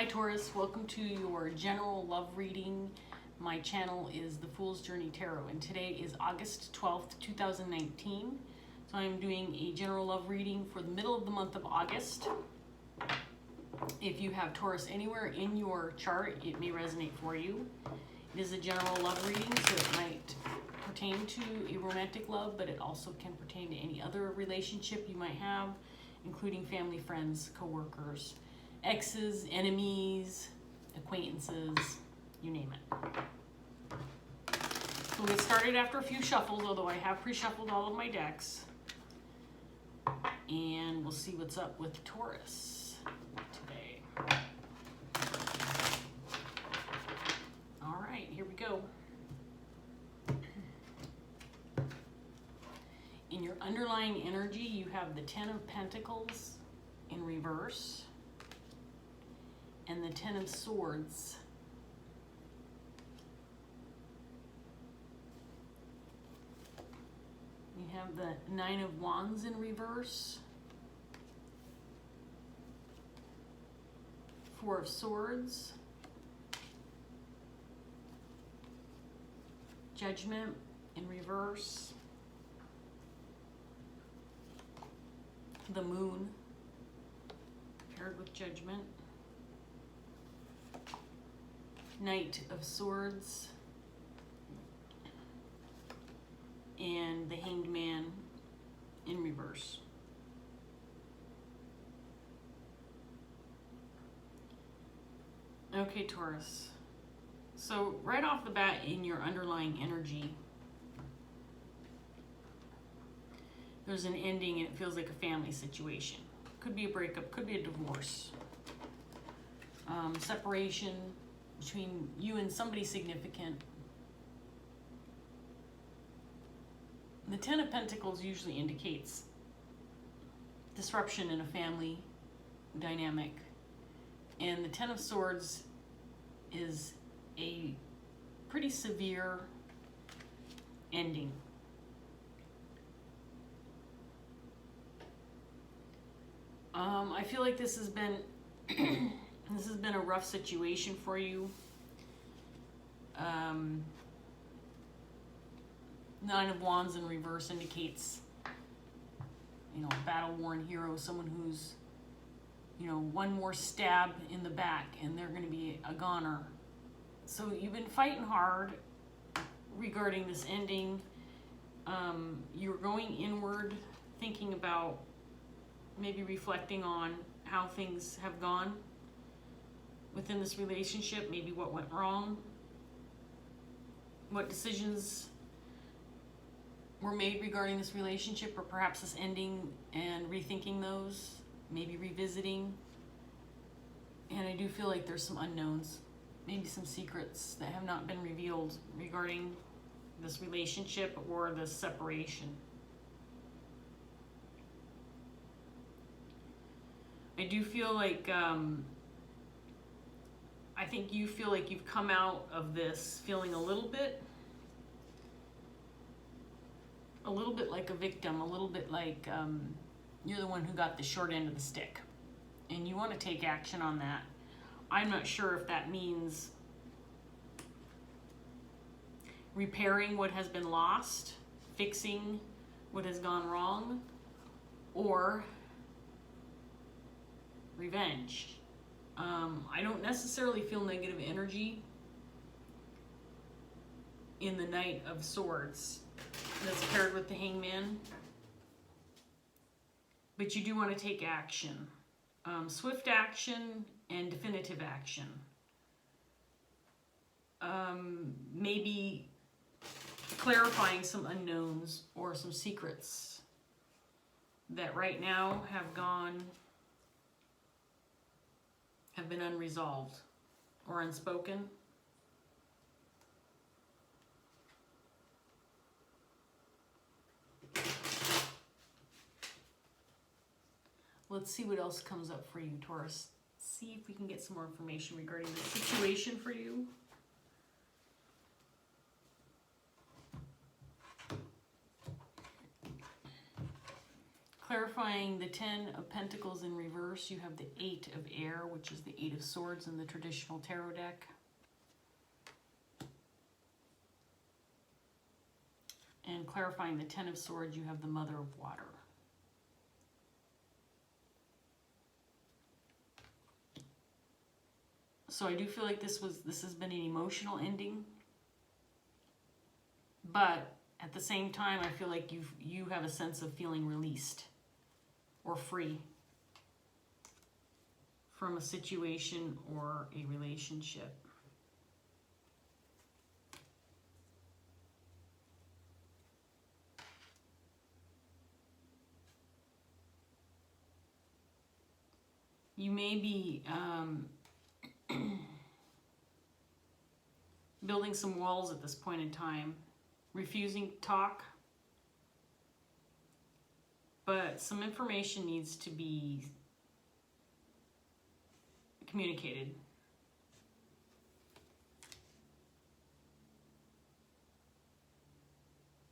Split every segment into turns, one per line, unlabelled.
Hi Taurus, welcome to your general love reading. My channel is The Fool's Journey Tarot, and today is August 12th, 2019. So I'm doing a general love reading for the middle of the month of August. If you have Taurus anywhere in your chart, it may resonate for you. It is a general love reading, so it might pertain to a romantic love, but it also can pertain to any other relationship you might have, including family, friends, co-workers, exes, enemies, acquaintances, you name it. So we'll get started after a few shuffles, although I have pre-shuffled all of my decks. And we'll see what's up with Taurus today. All right, here we go. In your underlying energy, you have the Ten of Pentacles in reverse and the Ten of Swords. You have the Nine of Wands in reverse, Four of Swords, Judgment in reverse, the Moon paired with Judgment, Knight of Swords, and the Hanged Man in reverse. Okay, Taurus. So right off the bat in your underlying energy, there's an ending and it feels like a family situation. Could be a breakup, could be a divorce. Separation between you and somebody significant. The Ten of Pentacles usually indicates disruption in a family dynamic. And the Ten of Swords is a pretty severe ending. I feel like this has been this has been a rough situation for you. Nine of Wands in reverse indicates, you know, a battle-worn hero, someone who's, you know, one more stab in the back and they're going to be a goner. So you've been fighting hard regarding this ending. You're going inward, thinking about, maybe reflecting on how things have gone within this relationship, maybe what went wrong, what decisions were made regarding this relationship, or perhaps this ending, and rethinking those, maybe revisiting. And I do feel like there's some unknowns, maybe some secrets that have not been revealed regarding this relationship or this separation. I do feel like, I think you feel like you've come out of this feeling a little bit like a victim, a little bit like you're the one who got the short end of the stick. And you want to take action on that. I'm not sure if that means repairing what has been lost, fixing what has gone wrong, or revenge. I don't necessarily feel negative energy in the Knight of Swords that's paired with the Hangman, but you do want to take action, swift action and definitive action. Maybe clarifying some unknowns or some secrets that right now have been unresolved or unspoken. Let's see what else comes up for you, Taurus. See if we can get some more information regarding the situation for you. Clarifying the 10 of Pentacles in reverse, you have the 8 of Air, which is the 8 of Swords in the traditional tarot deck. And clarifying the 10 of Swords, you have the Mother of Water. So I do feel like this has been an emotional ending, but at the same time, I feel like you have a sense of feeling released or free from a situation or a relationship. You may be building some walls at this point in time, refusing to talk, but some information needs to be communicated.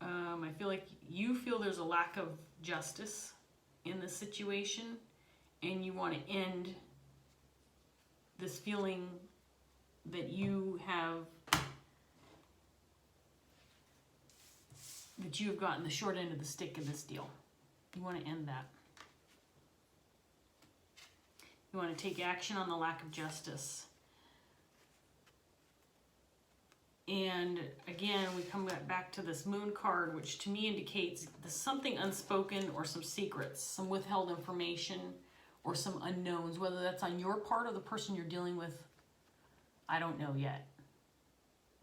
I feel like you feel there's a lack of justice in this situation, and you want to end this feeling that you have gotten the short end of the stick in this deal. You want to end that. You want to take action on the lack of justice. And again, we come back to this Moon card, which to me indicates there's something unspoken or some secrets, some withheld information, or some unknowns, whether that's on your part or the person you're dealing with, I don't know yet.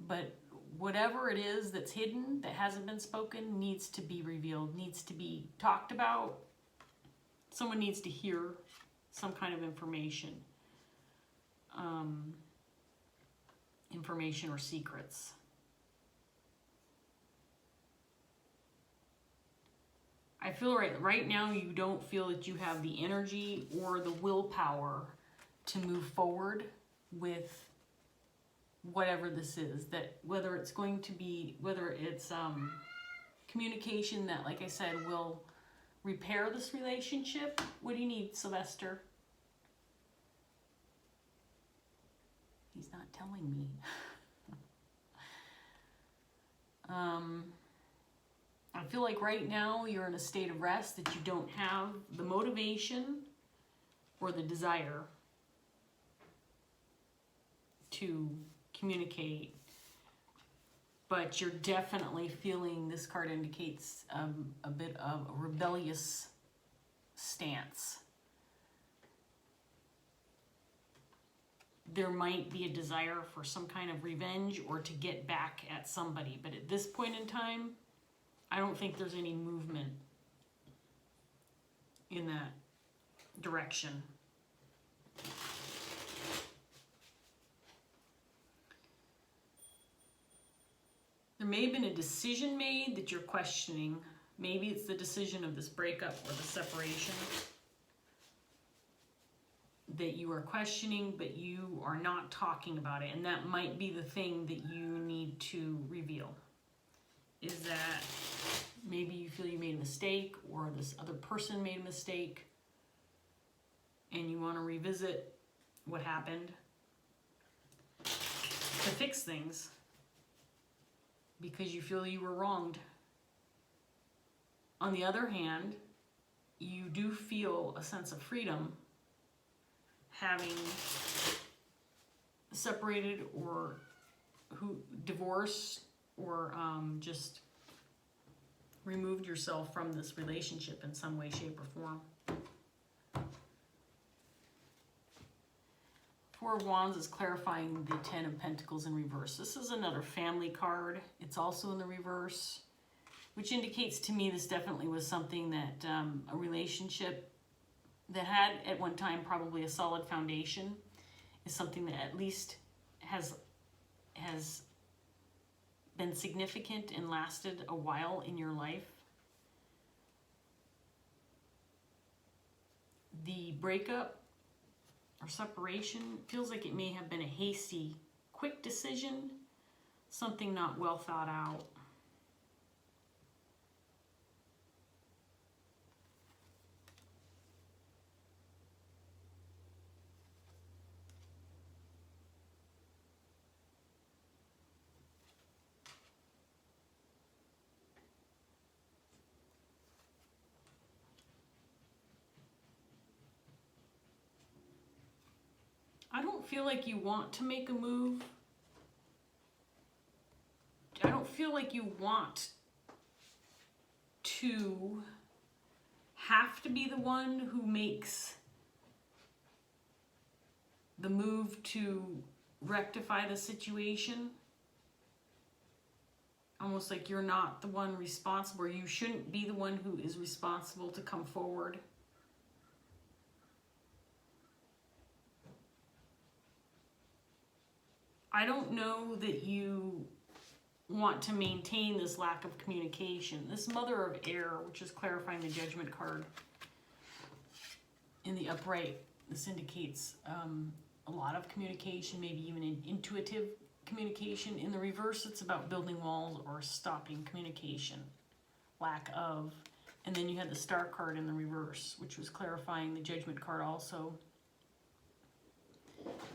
But whatever it is that's hidden, that hasn't been spoken, needs to be revealed, needs to be talked about. Someone needs to hear some kind of information. Information or secrets. I feel right now you don't feel that you have the energy or the willpower to move forward with whatever this is, that whether it's communication that, like I said, will repair this relationship. What do you need, Sylvester? He's not telling me. I feel like right now you're in a state of rest, that you don't have the motivation or the desire to communicate, but you're definitely feeling, this card indicates a bit of a rebellious stance. There might be a desire for some kind of revenge or to get back at somebody, but at this point in time, I don't think there's any movement in that direction. There may have been a decision made that you're questioning. Maybe it's the decision of this breakup or the separation that you are questioning, but you are not talking about it. And that might be the thing that you need to reveal. Is that maybe you feel you made a mistake, or this other person made a mistake, and you want to revisit what happened to fix things because you feel you were wronged. On the other hand, you do feel a sense of freedom having separated or divorced or just removed yourself from this relationship in some way, shape, or form. Four of Wands is clarifying the 10 of Pentacles in reverse. This is another family card. It's also in the reverse, which indicates to me this definitely was something that a relationship that had at one time probably a solid foundation is something that at least has been significant and lasted a while in your life. The breakup or separation feels like it may have been a hasty, quick decision, something not well thought out. feel like you want to make a move. I don't feel like you want to have to be the one who makes the move to rectify the situation. Almost like you're not the one responsible, or you shouldn't be the one who is responsible to come forward. I don't know that you want to maintain this lack of communication. This Mother of Air, which is clarifying the Judgment card in the upright, this indicates a lot of communication, maybe even an intuitive communication. In the reverse, it's about building walls or stopping communication, lack of. And then you had the Star card in the reverse, which was clarifying the Judgment card also.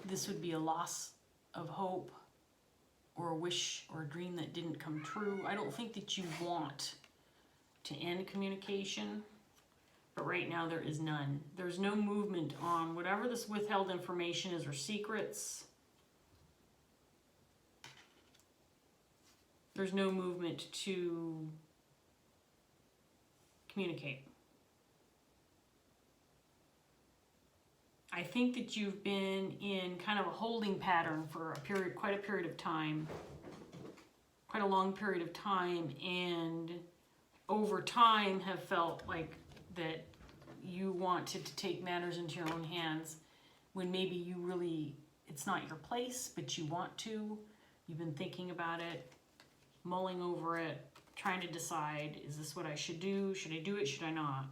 This would be a loss of hope, or a wish or a dream that didn't come true. I don't think that you want to end communication, but right now there is none. There's no movement on whatever this withheld information is or secrets. There's no movement to communicate. I think that you've been in kind of a holding pattern for a period, quite a period of time, quite a long period of time, and over time have felt like that you wanted to take matters into your own hands when maybe you really, it's not your place, but you want to. You've been thinking about it, mulling over it, trying to decide, is this what I should do? Should I do it? Should I not?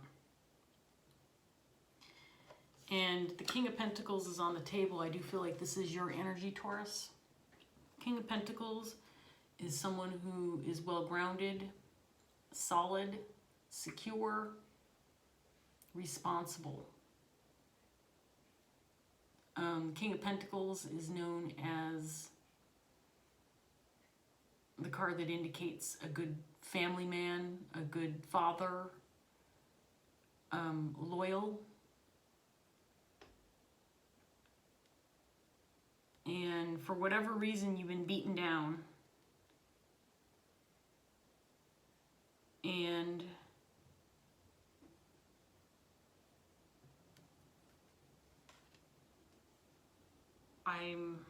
And the King of Pentacles is on the table. I do feel like this is your energy, Taurus. King of Pentacles is someone who is well-grounded, solid, secure, responsible. King of Pentacles is known as the card that indicates a good family man, a good father, loyal. And for whatever reason, you've been beaten down. And I'm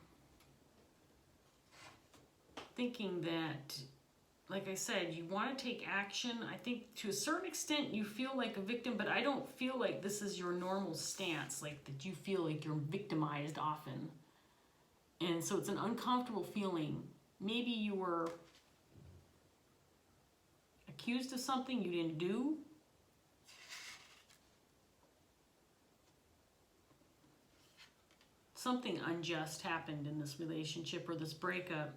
thinking that, like I said, you want to take action. I think to a certain extent you feel like a victim, but I don't feel like this is your normal stance, like that you feel like you're victimized often. And so it's an uncomfortable feeling. Maybe you were accused of something you didn't do. Something unjust happened in this relationship or this breakup.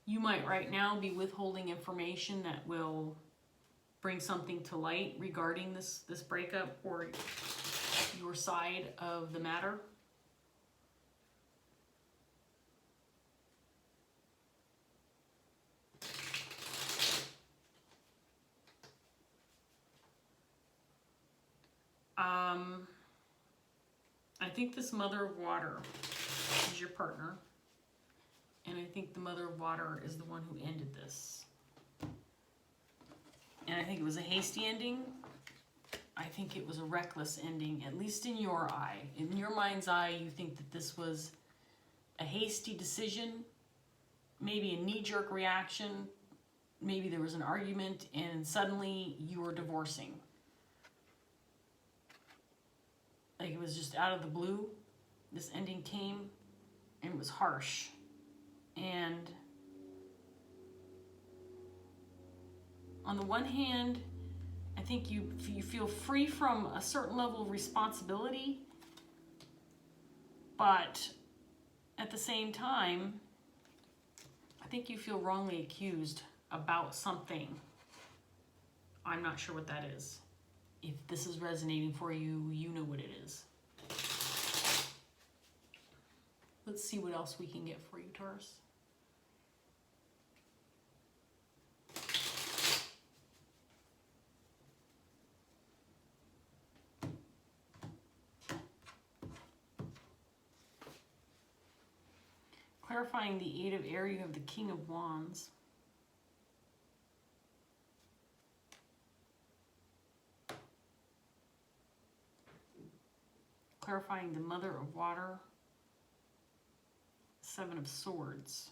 You might right now be withholding information that will bring something to light regarding this breakup or your side of the matter. I think this Mother of Water is your partner. And I think the Mother of Water is the one who ended this. And I think it was a hasty ending. I think it was a reckless ending, at least in your eye. In your mind's eye, you think that this was a hasty decision, maybe a knee-jerk reaction, maybe there was an argument, and suddenly you were divorcing. Like it was just out of the blue. This ending came, and it was harsh. And on the one hand, I think you feel free from a certain level of responsibility, but at the same time, I think you feel wrongly accused about something. I'm not sure what that is. If this is resonating for you, you know what it is. Let's see what else we can get for you, Taurus. Clarifying the Eight of Air, you have the King of Wands. Clarifying the Mother of Water, Seven of Swords.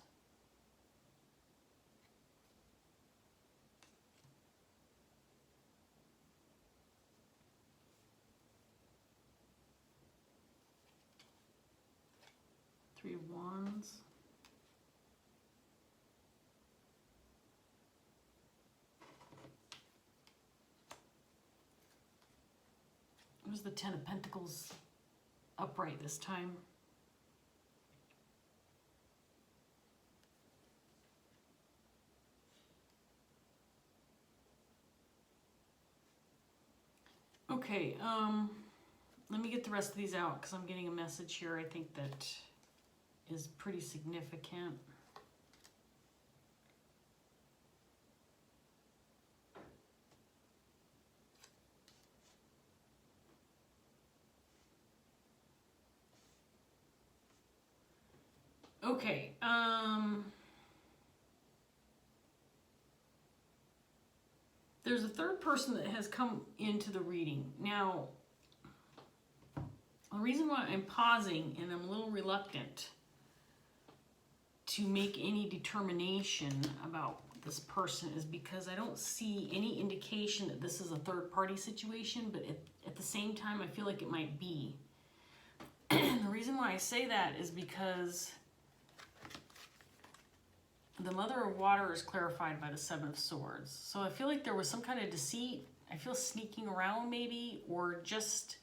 Three of Wands. It was the Ten of Pentacles upright this time. Okay, let me get the rest of these out because I'm getting a message here I think that is pretty significant. Okay, there's a third person that has come into the reading. Now, the reason why I'm pausing and I'm a little reluctant to make any determination about this person is because I don't see any indication that this is a third party situation, but at the same time I feel like it might be. The reason why I say that is because the Mother of Water is clarified by the Seven of Swords. So I feel like there was some kind of deceit. I feel sneaking around maybe, or just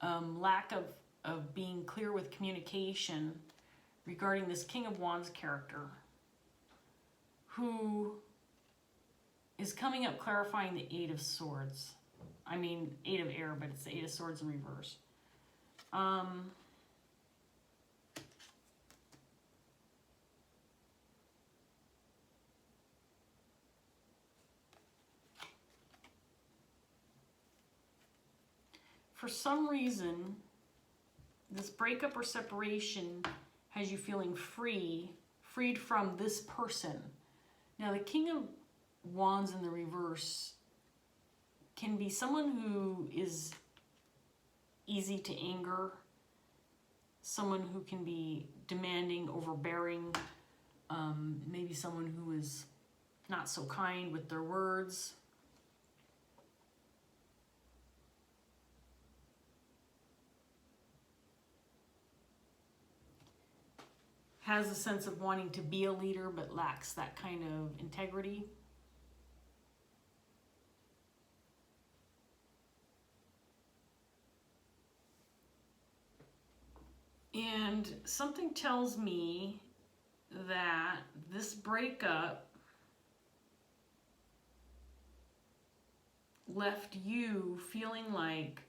lack of being clear with communication regarding this King of Wands character who is coming up clarifying the Eight of Swords. I mean, Eight of Air, but it's the Eight of Swords in reverse. For some reason, this breakup or separation has you feeling freed from this person. Now, the King of Wands in the reverse can be someone who is easy to anger, someone who can be demanding, overbearing, maybe someone who is not so kind with their words. Has a sense of wanting to be a leader but lacks that kind of integrity. And something tells me that this breakup left you feeling like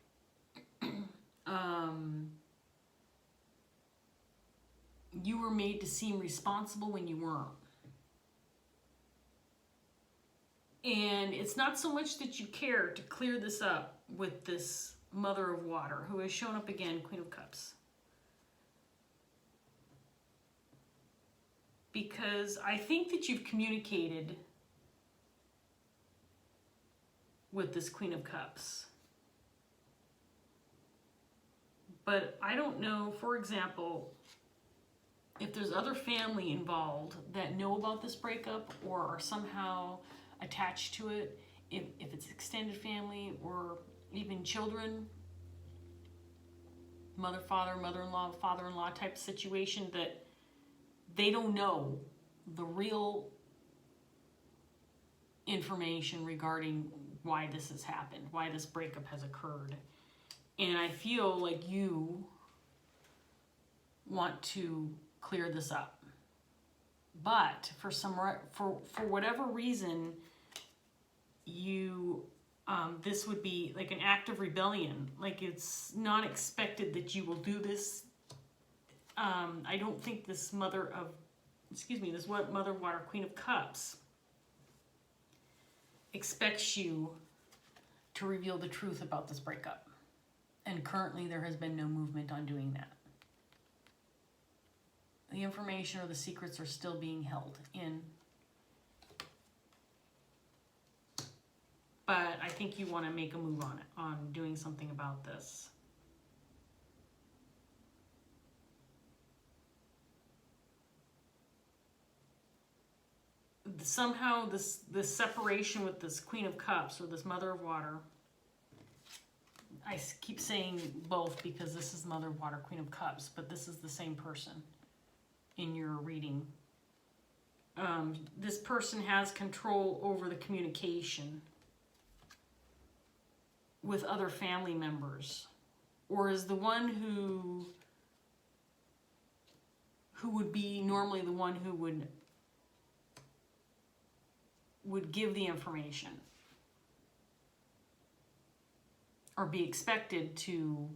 you were made to seem responsible when you weren't. And it's not so much that you care to clear this up with this Mother of Water, who has shown up again, Queen of Cups. Because I think that you've communicated with this Queen of Cups. But I don't know, for example, if there's other family involved that know about this breakup or are somehow attached to it, if it's extended family or even children, mother, father, mother-in-law, father-in-law type situation, that they don't know the real information regarding why this has happened, why this breakup has occurred. And I feel like you want to clear this up. But for whatever reason, you this would be like an act of rebellion. Like, it's not expected that you will do this. I don't think this Mother Water Queen of Cups expects you to reveal the truth about this breakup. And currently there has been no movement on doing that. the information or the secrets are still being held in. But I think you want to make a move on it, on doing something about this. Somehow this separation with this Queen of Cups or this Mother of Water, I keep saying both because this is Mother of Water, Queen of Cups, but this is the same person in your reading. This person has control over the communication with other family members, or is the one who would be normally the one who would give the information or be expected to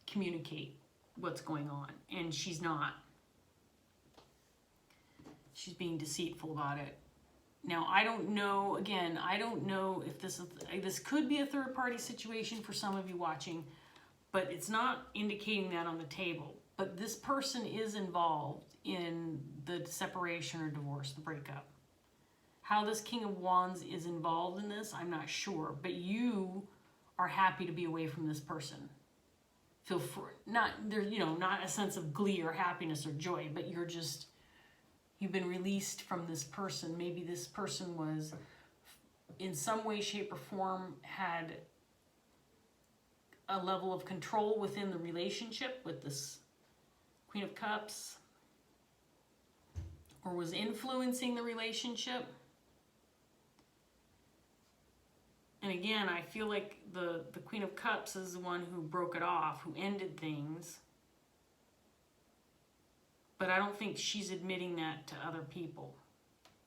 communicate what's going on, and she's not. She's being deceitful about it. Now, I don't know, again, I don't know if this could be a third-party situation for some of you watching, but it's not indicating that on the table. But this person is involved in the separation or divorce, the breakup. How this King of Wands is involved in this, I'm not sure, but you are happy to be away from this person. Feel free, not a sense of glee or happiness or joy, but you've been released from this person. Maybe this person was, in some way, shape, or form, had a level of control within the relationship with this Queen of Cups, or was influencing the relationship. And again, I feel like the Queen of Cups is the one who broke it off, who ended things. But I don't think she's admitting that to other people.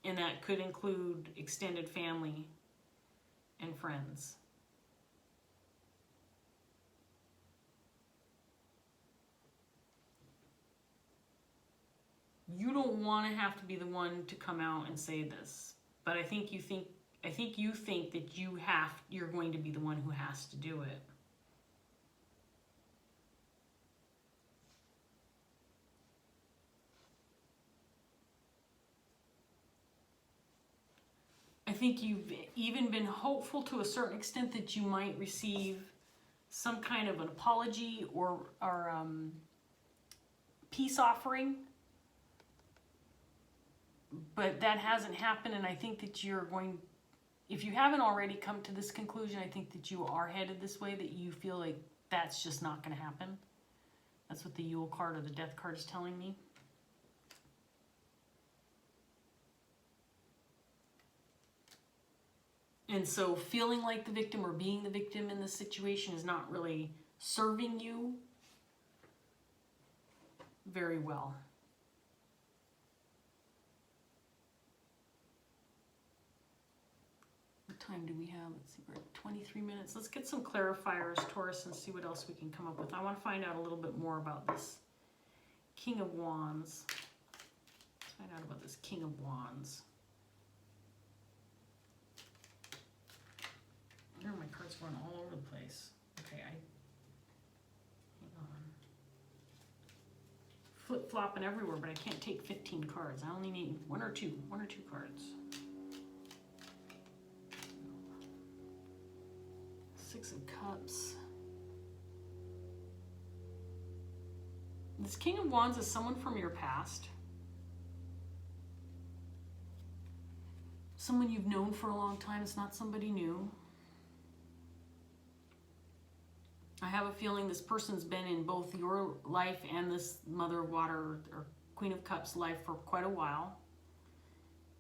And that could include extended family and friends. You don't want to have to be the one to come out and say this. But I think you think that you're going to be the one who has to do it. I think you've even been hopeful to a certain extent that you might receive some kind of an apology or peace offering. But that hasn't happened, and I think that you're going, if you haven't already come to this conclusion, I think that you are headed this way, that you feel like that's just not going to happen. That's what the Yule card or the Death card is telling me. And so feeling like the victim or being the victim in this situation is not really serving you very well. What time do we have? Let's see, we're at 23 minutes. Let's get some clarifiers, Taurus, and see what else we can come up with. I want to find out a little bit more about this King of Wands. Let's find out about this King of Wands. There, my cards going all over the place. Okay, hang on. Flip-flopping everywhere, but I can't take 15 cards. I only need one or two cards. Six of Cups. This King of Wands is someone from your past. Someone you've known for a long time. It's not somebody new. I have a feeling this person's been in both your life and this Mother of Water or Queen of Cups life for quite a while.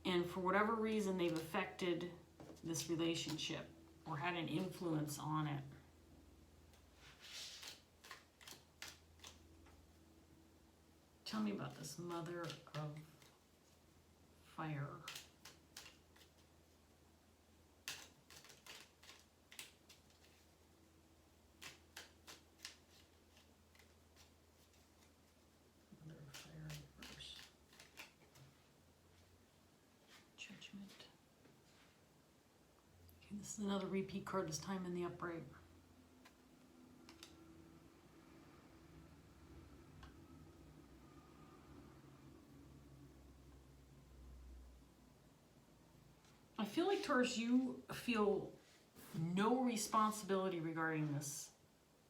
And for whatever reason, they've affected this relationship or had an influence on it. Tell me about this Mother of Fire. This is another repeat card, this time in the upright. feel like, Taurus, you feel no responsibility regarding this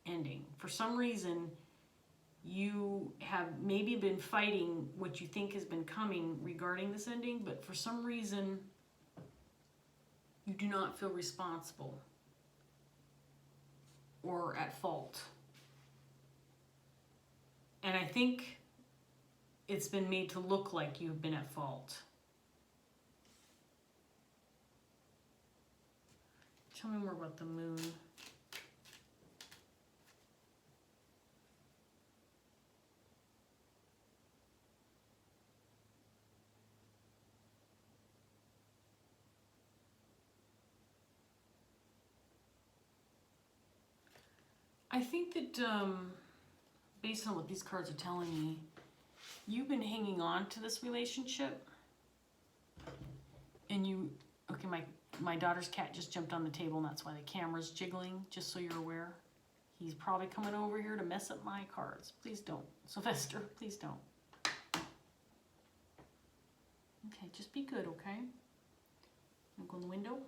ending. For some reason, you have maybe been fighting what you think has been coming regarding this ending, but for some reason, you do not feel responsible or at fault. And I think it's been made to look like you've been at fault. Tell me more about the moon. I think that based on what these cards are telling me, you've been hanging on to this relationship. And you, okay, my daughter's cat just jumped on the table and that's why the camera's jiggling, just so you're aware. He's probably coming over here to mess up my cards. Please don't. Sylvester, please don't. Okay, just be good, okay? I'm gonna go in the window.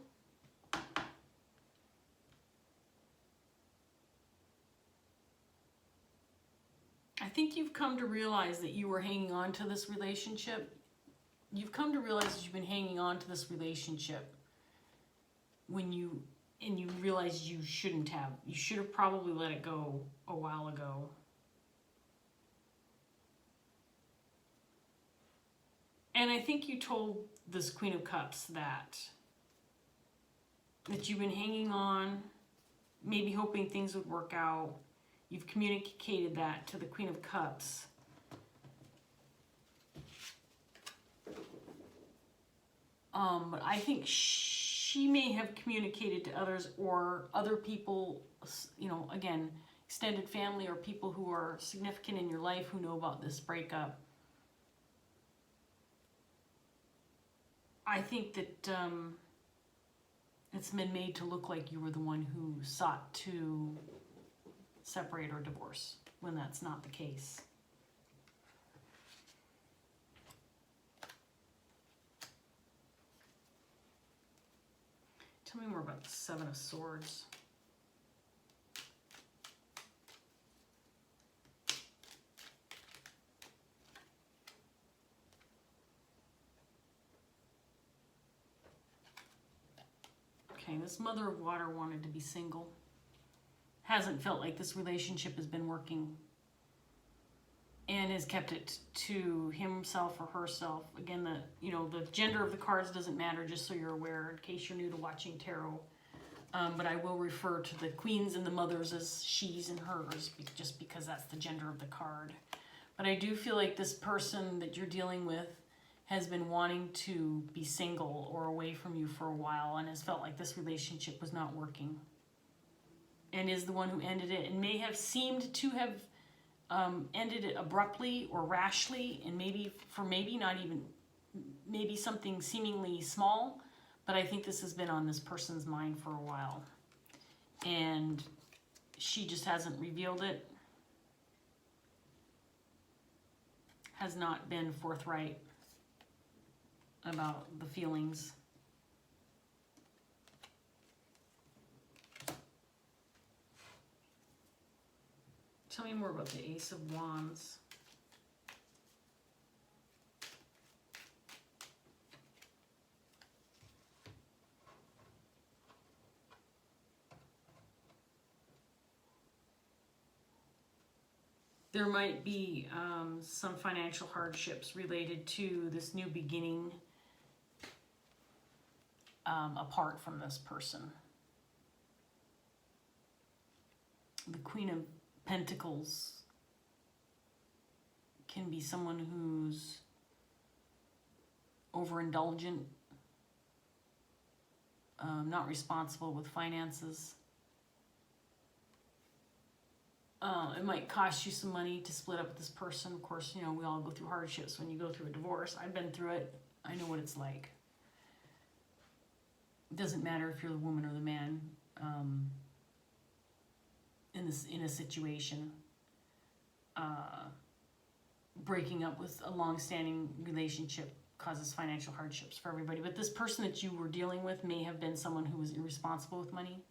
I think you've come to realize that you were hanging on to this relationship. You've come to realize that you've been hanging on to this relationship when you realized you shouldn't have. You should have probably let it go a while ago. And I think you told this Queen of Cups that you've been hanging on, maybe hoping things would work out. You've communicated that to the Queen of Cups. But I think she may have communicated to others or other people, you know, again, extended family or people who are significant in your life who know about this breakup. I think that it's been made to look like you were the one who sought to separate or divorce when that's not the case. Tell me more about the Seven of Swords. Okay, this Mother of Water wanted to be single. Hasn't felt like this relationship has been working and has kept it to himself or herself. Again, the gender of the cards doesn't matter, just so you're aware, in case you're new to watching tarot. But I will refer to the queens and the mothers as she's and hers, just because that's the gender of the card. But I do feel like this person that you're dealing with has been wanting to be single or away from you for a while and has felt like this relationship was not working. And is the one who ended it, and may have seemed to have ended it abruptly or rashly, and maybe not even, maybe something seemingly small, but I think this has been on this person's mind for a while. And she just hasn't revealed it, has not been forthright about the feelings. Tell me more about the Ace of Wands. There might be some financial hardships related to this new beginning apart from this person. The Queen of Pentacles can be someone who's overindulgent, not responsible with finances. It might cost you some money to split up with this person. Of course, you know, we all go through hardships when you go through a divorce. I've been through it. I know what it's like. It doesn't matter if you're the woman or the man. In a situation, breaking up with a long-standing relationship causes financial hardships for everybody. But this person that you were dealing with may have been someone who was irresponsible with money.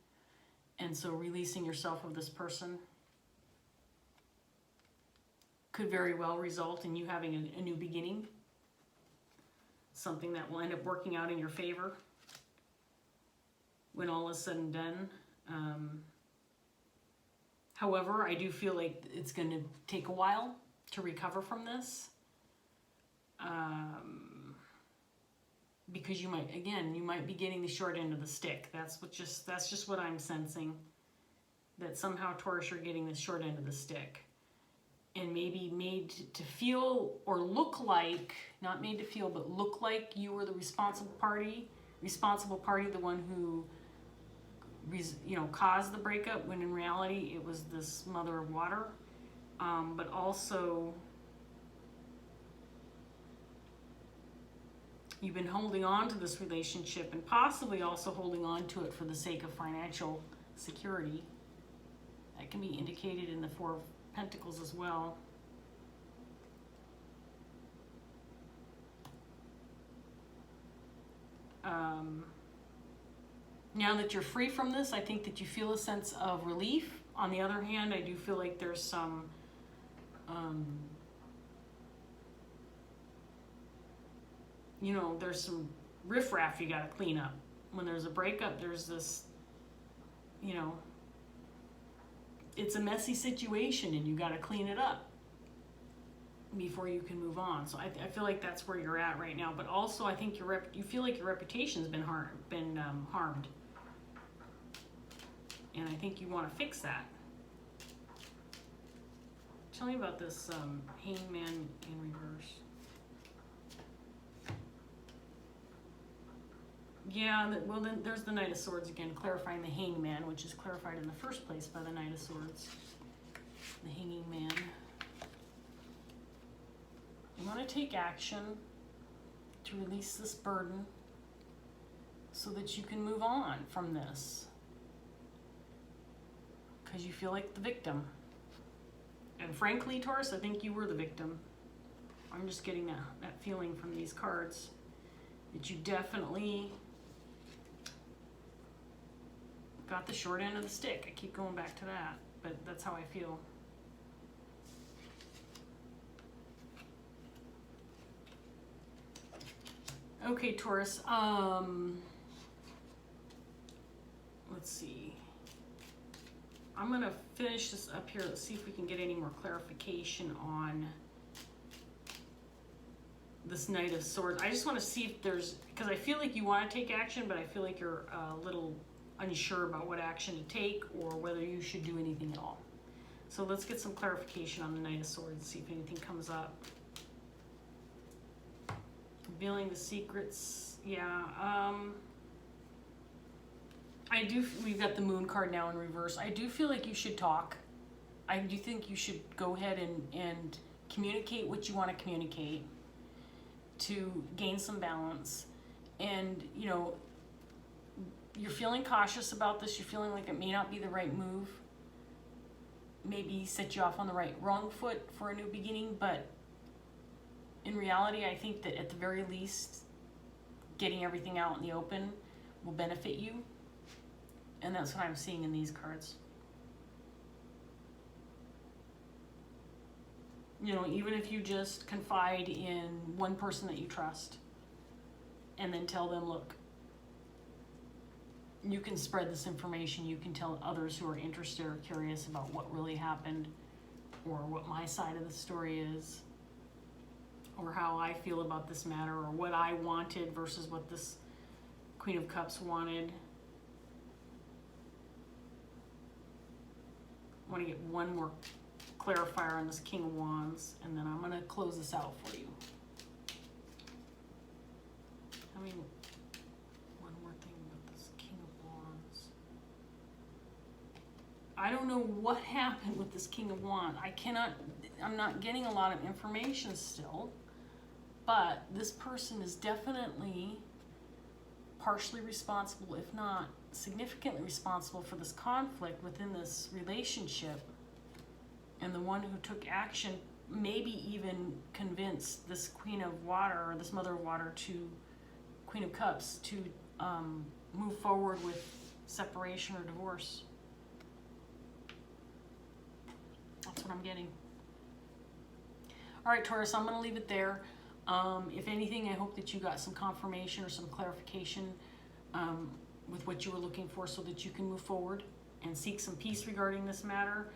And so releasing yourself of this person could very well result in you having a new beginning. Something that will end up working out in your favor when all is said and done. However, I do feel like it's going to take a while to recover from this. Because you might be getting the short end of the stick. That's just what I'm sensing. That somehow, Taurus, you're getting the short end of the stick. And maybe made to feel or look like, not made to feel, but look like you were the responsible party, the one who, caused the breakup, when in reality it was this mother of water. But also, you've been holding on to this relationship and possibly also holding on to it for the sake of financial security. That can be indicated in the Four of Pentacles as well. Now that you're free from this, I think that you feel a sense of relief. On the other hand, I do feel like there's some there's some riffraff you got to clean up. When there's a breakup, there's this, it's a messy situation and you got to clean it up before you can move on. So I feel like that's where you're at right now. But also, I think you feel like your reputation's been harmed, and I think you want to fix that. Tell me about this Hangman in reverse. Yeah, well then there's the Knight of Swords again, clarifying the Hangman, which is clarified in the first place by the Knight of Swords. The Hanging Man. You want to take action to release this burden so that you can move on from this. Because you feel like the victim. And frankly, Taurus, I think you were the victim. I'm just getting that feeling from these cards. That you definitely got the short end of the stick. I keep going back to that, but that's how I feel. Okay, Taurus, let's see. I'm gonna finish this up here. Let's see if we can get any more clarification on this Knight of Swords. I just want to see if there's, because I feel like you want to take action, but I feel like you're a little unsure about what action to take or whether you should do anything at all. So let's get some clarification on the Knight of Swords, see if anything comes up. Revealing the secrets, yeah. We've got the Moon card now in reverse. I do feel like you should talk. I do think you should go ahead and communicate what you want to communicate to gain some balance. And, you're feeling cautious about this. You're feeling like it may not be the right move. Maybe set you off on the wrong foot for a new beginning, but in reality, I think that at the very least, getting everything out in the open will benefit you. And that's what I'm seeing in these cards. Even if you just confide in one person that you trust and then tell them, look, you can spread this information. You can tell others who are interested or curious about what really happened or what my side of the story is or how I feel about this matter or what I wanted versus what this Queen of Cups wanted. I want to get one more clarifier on this King of Wands, and then I'm going to close this out for you. One more thing about this King of Wands. I don't know what happened with this King of Wands. I'm not getting a lot of information still, but this person is definitely partially responsible, if not significantly responsible, for this conflict within this relationship. And the one who took action maybe even convince this Queen of Water, or this Mother of Water, to Queen of Cups to move forward with separation or divorce. That's what I'm getting. All right, Taurus, I'm going to leave it there. If anything, I hope that you got some confirmation or some clarification with what you were looking for, so that you can move forward and seek some peace regarding this matter.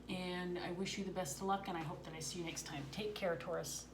And I wish you the best of luck, and I hope that I see you next time. Take care, Taurus.